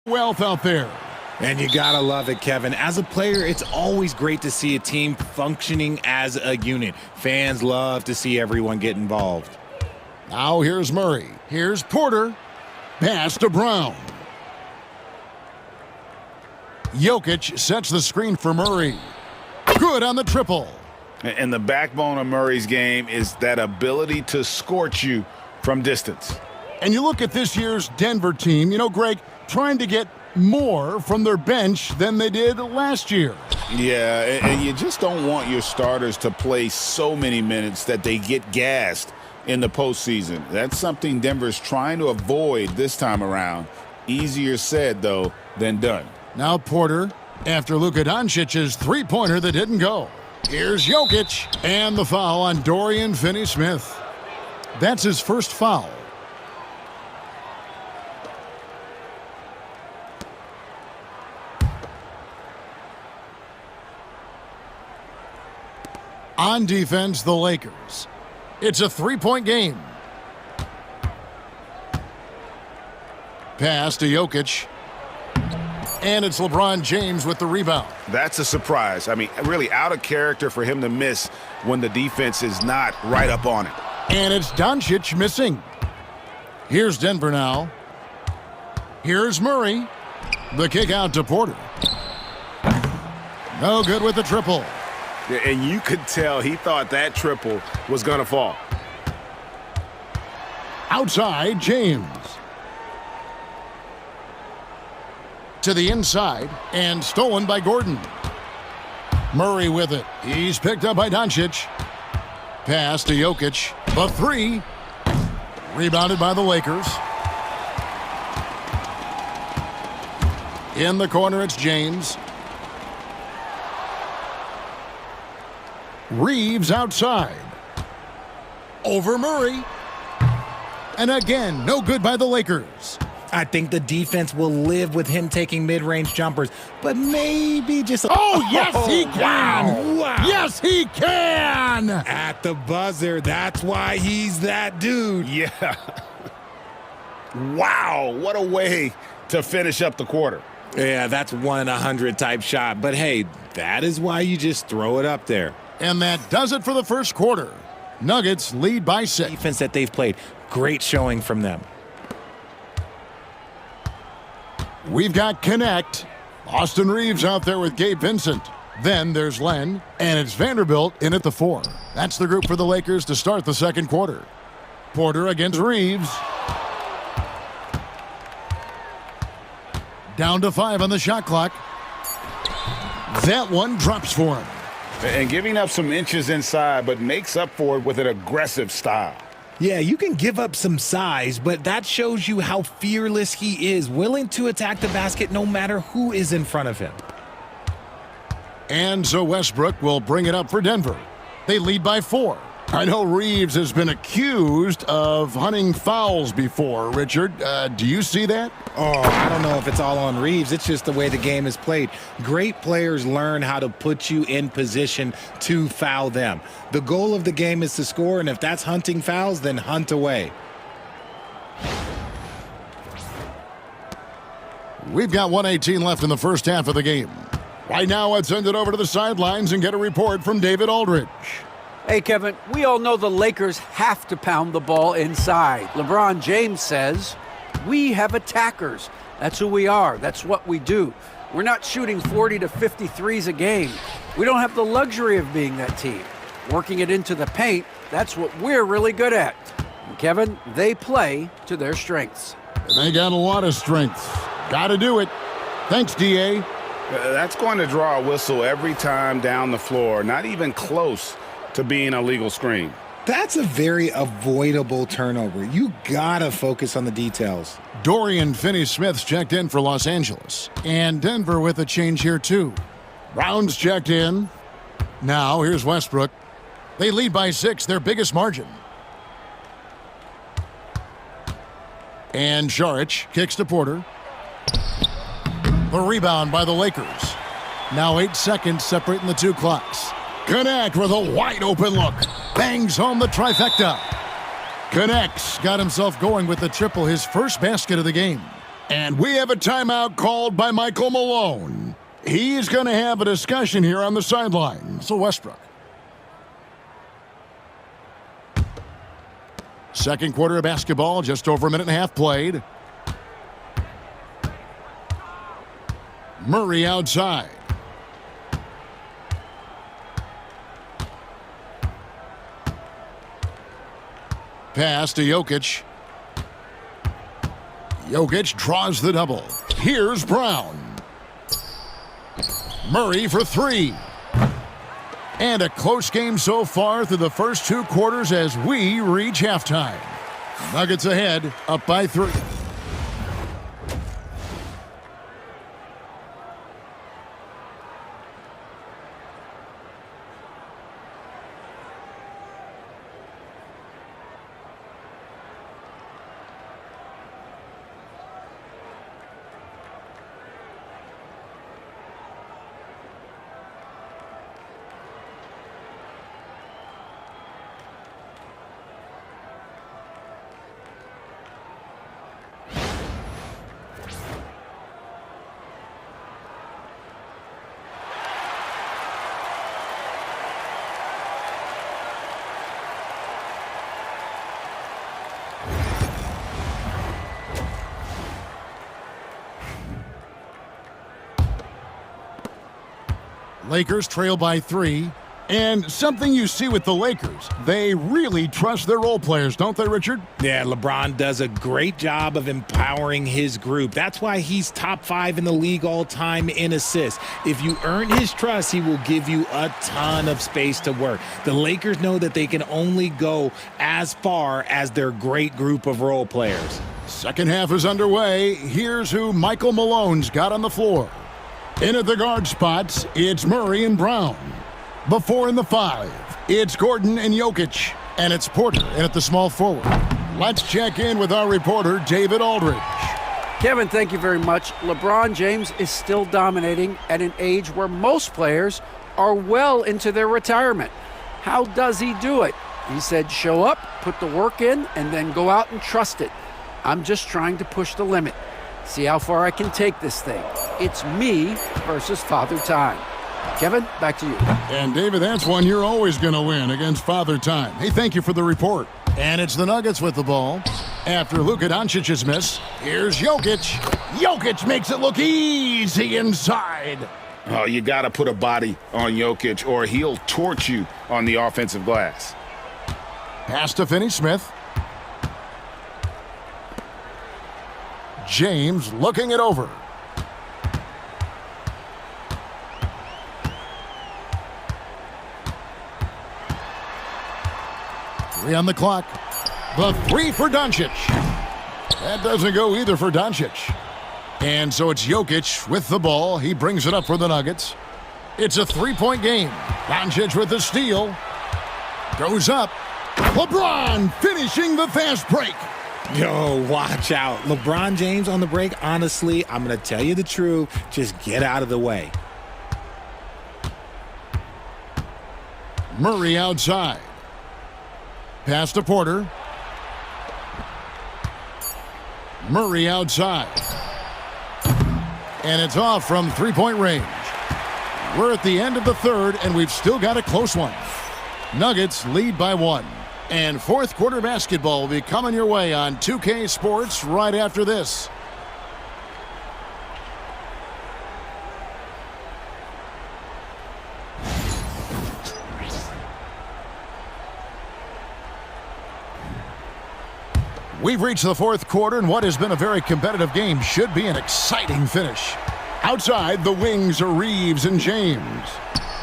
Wealth out there. And you gotta love it, Kevin. As a player, it's always great to see a team functioning as a unit. Fans love to see everyone get involved. Now here's Murray. Here's Porter. Pass to Brown. Jokic sets the screen for Murray. Good on the triple. And the backbone of Murray's game is that ability to scorch you from distance. And you look at this year's Denver team, Greg, trying to get more from their bench than they did last year. Yeah, and you just don't want your starters to play so many minutes that they get gassed in the postseason. That's something Denver's trying to avoid this time around. Easier said, though, than done. Now Porter, after Luka Doncic's three-pointer that didn't go. Here's Jokic, and the foul on Dorian Finney-Smith. That's his first foul. On defense, the Lakers. It's a three-point game. Pass to Jokic. And it's LeBron James with the rebound. That's a surprise. I mean, really out of character for him to miss when the defense is not right up on it. And it's Doncic missing. Here's Denver now. Here's Murray. The kick out to Porter. No good with the triple. And you could tell he thought that triple was going to fall. Outside, James. To the inside, and stolen by Gordon. Murray with it. He's picked up by Doncic. Pass to Jokic. The three. Rebounded by the Lakers. In the corner, it's James. Reeves outside. Over Murray. And again, no good by the Lakers. I think the defense will live with him taking mid-range jumpers, but maybe just... Oh, yes, he can! Wow. Yes, he can! At the buzzer, that's why he's that dude. Yeah. Wow, what a way to finish up the quarter. Yeah, that's 1 in 100 type shot, but hey, that is why you just throw it up there. And that does it for the first quarter. Nuggets lead by 6. Defense that they've played, great showing from them. We've got Connect. Austin Reeves out there with Gabe Vincent. Then there's Len, and it's Vanderbilt in at the 4. That's the group for the Lakers to start the second quarter. Porter against Reeves. Down to 5 on the shot clock. That one drops for him. And giving up some inches inside, but makes up for it with an aggressive style. Yeah, you can give up some size, but that shows you how fearless he is, willing to attack the basket no matter who is in front of him. And so Westbrook will bring it up for Denver. They lead by 4. I know Reeves has been accused of hunting fouls before, Richard. Do you see that? Oh, I don't know if it's all on Reeves. It's just the way the game is played. Great players learn how to put you in position to foul them. The goal of the game is to score, and if that's hunting fouls, then hunt away. We've got 1:18 left in the first half of the game. Right now, let's send it over to the sidelines and get a report from David Aldridge. Hey, Kevin, we all know the Lakers have to pound the ball inside. LeBron James says, we have attackers. That's who we are. That's what we do. We're not shooting 40 to 53s a game. We don't have the luxury of being that team. Working it into the paint, that's what we're really good at. And Kevin, they play to their strengths. They got a lot of strengths. Got to do it. Thanks, D.A. That's going to draw a whistle every time down the floor. Not even close to being a legal screen. That's a very avoidable turnover. You gotta focus on the details. Dorian Finney-Smith's checked in for Los Angeles. And Denver with a change here, too. Brown's checked in. Now, here's Westbrook. They lead by 6, their biggest margin. And Šarić kicks to Porter. The rebound by the Lakers. Now 8 seconds separating the two clocks. Connect with a wide-open look. Bangs home the trifecta. Connects got himself going with the triple, his first basket of the game. And we have a timeout called by Michael Malone. He's going to have a discussion here on the sideline. So Westbrook. Second quarter of basketball, just over a minute and a half played. Murray outside. Pass to Jokic. Jokic draws the double. Here's Brown. Murray for three. And a close game so far through the first two quarters as we reach halftime. Nuggets ahead, up by 3. Lakers trail by 3. And something you see with the Lakers, they really trust their role players, don't they, Richard? Yeah, LeBron does a great job of empowering his group. That's why he's top 5 in the league all time in assists. If you earn his trust, he will give you a ton of space to work. The Lakers know that they can only go as far as their great group of role players. Second half is underway. Here's who Michael Malone's got on the floor. In at the guard spots, it's Murray and Brown. Before in the 5, it's Gordon and Jokic. And it's Porter in at the small forward. Let's check in with our reporter, David Aldridge. Kevin, thank you very much. LeBron James is still dominating at an age where most players are well into their retirement. How does he do it? He said, show up, put the work in, and then go out and trust it. I'm just trying to push the limit. See how far I can take this thing. It's me versus Father Time. Kevin, back to you. And David, that's one you're always going to win against Father Time. Hey, thank you for the report. And it's the Nuggets with the ball. After Luka Doncic's miss, here's Jokic. Jokic makes it look easy inside. Oh, you got to put a body on Jokic or he'll torch you on the offensive glass. Pass to Finney-Smith. James looking it over. Three on the clock. The 3 for Doncic. That doesn't go either for Doncic. And so it's Jokic with the ball. He brings it up for the Nuggets. It's a 3-point game. Doncic with the steal. Goes up. LeBron finishing the fast break. Yo, watch out. LeBron James on the break, honestly, I'm going to tell you the truth. Just get out of the way. Murray outside. Pass to Porter. Murray outside. And it's off from 3-point range. We're at the end of the third, and we've still got a close one. Nuggets lead by 1. And fourth quarter basketball will be coming your way on 2K Sports right after this. We've reached the fourth quarter, and what has been a very competitive game should be an exciting finish. Outside, the wings are Reeves and James.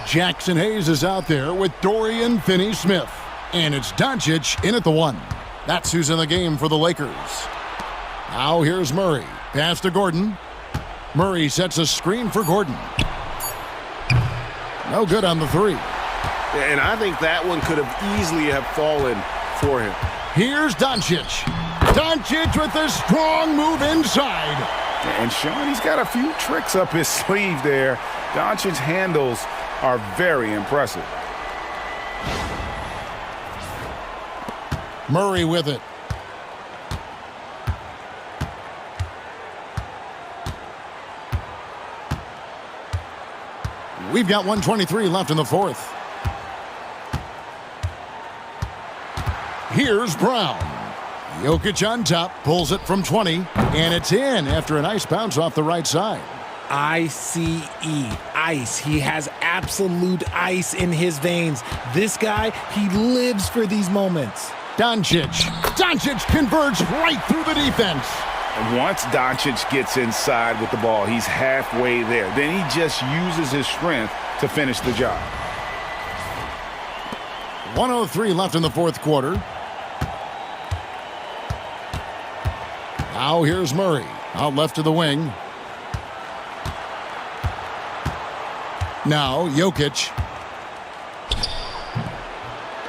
Jackson Hayes is out there with Dorian Finney-Smith. And it's Doncic in at the 1. That's who's in the game for the Lakers. Now here's Murray. Pass to Gordon. Murray sets a screen for Gordon. No good on the 3. And I think that one could have easily have fallen for him. Here's Doncic. Doncic with a strong move inside. And Sean, he's got a few tricks up his sleeve there. Doncic's handles are very impressive. Murray with it. We've got 1:23 left in the fourth. Here's Brown. Jokic on top, pulls it from 20, and it's in after a nice bounce off the right side. ICE, ice. He has absolute ice in his veins. This guy, he lives for these moments. Doncic converts right through the defense. Once Doncic gets inside with the ball, he's halfway there. Then he just uses his strength to finish the job. 1:03 left in the fourth quarter. Now here's Murray, out left to the wing. Now Jokic.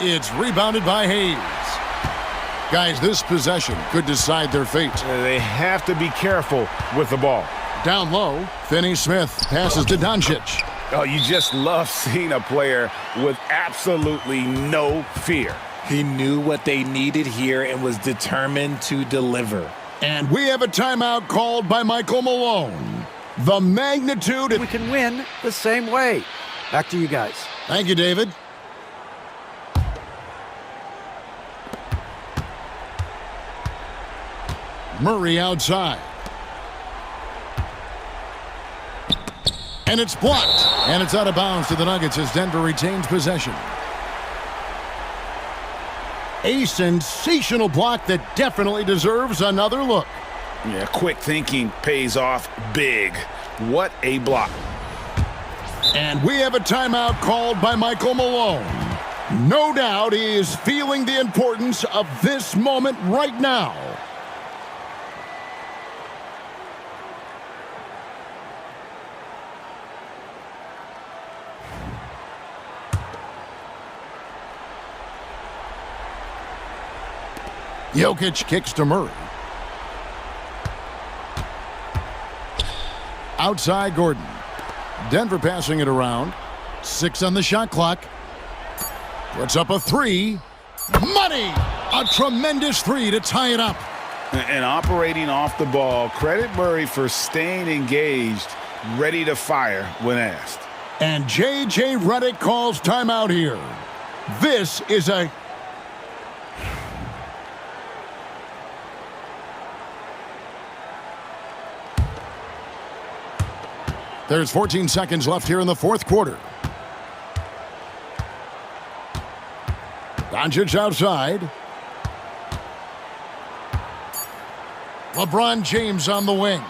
It's rebounded by Hayes. Guys, this possession could decide their fate. They have to be careful with the ball. Down low, Finney-Smith passes to Doncic. Oh, you just love seeing a player with absolutely no fear. He knew what they needed here and was determined to deliver. And we have a timeout called by Michael Malone. The magnitude... We can win the same way. Back to you guys. Thank you, David. Murray outside. And it's blocked. And it's out of bounds to the Nuggets as Denver retains possession. A sensational block that definitely deserves another look. Yeah, quick thinking pays off big. What a block. And we have a timeout called by Michael Malone. No doubt he is feeling the importance of this moment right now. Jokic kicks to Murray. Outside Gordon. Denver passing it around. 6 on the shot clock. Puts up a 3. Money! A tremendous 3 to tie it up. And operating off the ball, credit Murray for staying engaged, ready to fire when asked. And J.J. Redick calls timeout here. This is a... There's 14 seconds left here in the fourth quarter. Doncic outside. LeBron James on the wing.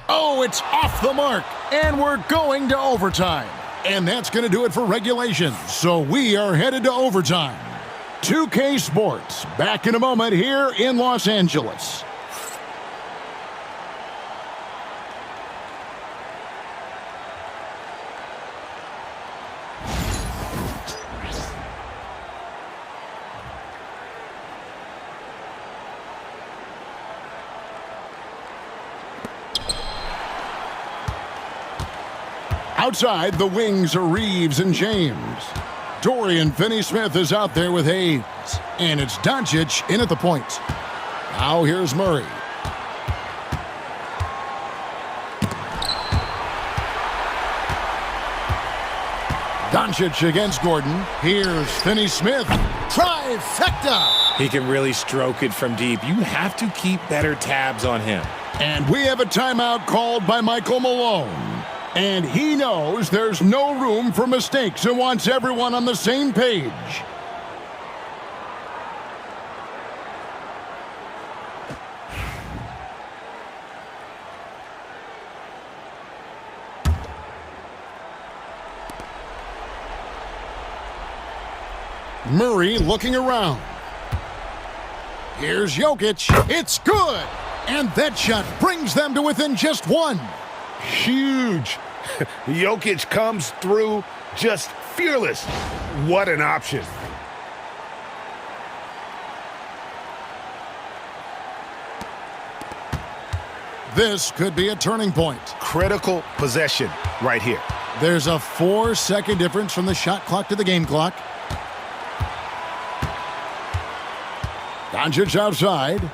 Oh, it's off the mark. And we're going to overtime. And that's going to do it for regulation. So we are headed to overtime. 2K Sports, back in a moment here in Los Angeles. Outside, the wings are Reeves and James. Dorian Finney-Smith is out there with Hayes. And it's Doncic in at the point. Now here's Murray. Doncic against Gordon. Here's Finney-Smith. Trifecta! He can really stroke it from deep. You have to keep better tabs on him. And we have a timeout called by Michael Malone. And he knows there's no room for mistakes and wants everyone on the same page. Murray looking around. Here's Jokic. It's good. And that shot brings them to within just 1. Huge. Jokic comes through just fearless. What an option. This could be a turning point. Critical possession right here. There's a 4-second difference from the shot clock to the game clock. Doncic outside.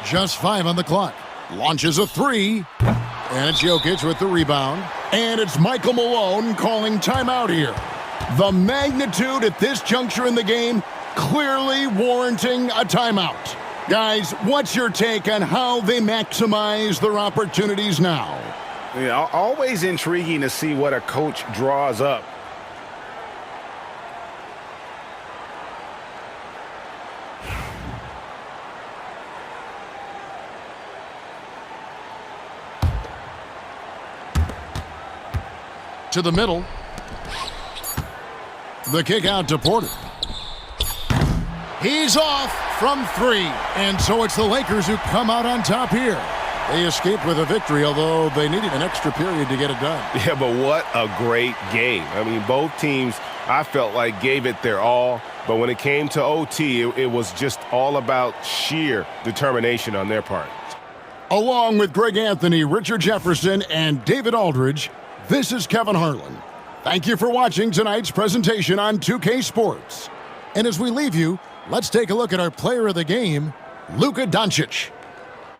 Just 5 on the clock. Launches a three. And it's Jokic with the rebound. And it's Michael Malone calling timeout here. The magnitude at this juncture in the game clearly warranting a timeout. Guys, what's your take on how they maximize their opportunities now? Yeah, always intriguing to see what a coach draws up. To the middle. The kick out to Porter. He's off from three. And so it's the Lakers who come out on top here. They escaped with a victory, although they needed an extra period to get it done. Yeah, but what a great game. I mean, both teams, I felt like, gave it their all. But when it came to OT, it was just all about sheer determination on their part. Along with Greg Anthony, Richard Jefferson, and David Aldridge, this is Kevin Harlan. Thank you for watching tonight's presentation on 2K Sports. And as we leave you, let's take a look at our player of the game, Luka Doncic.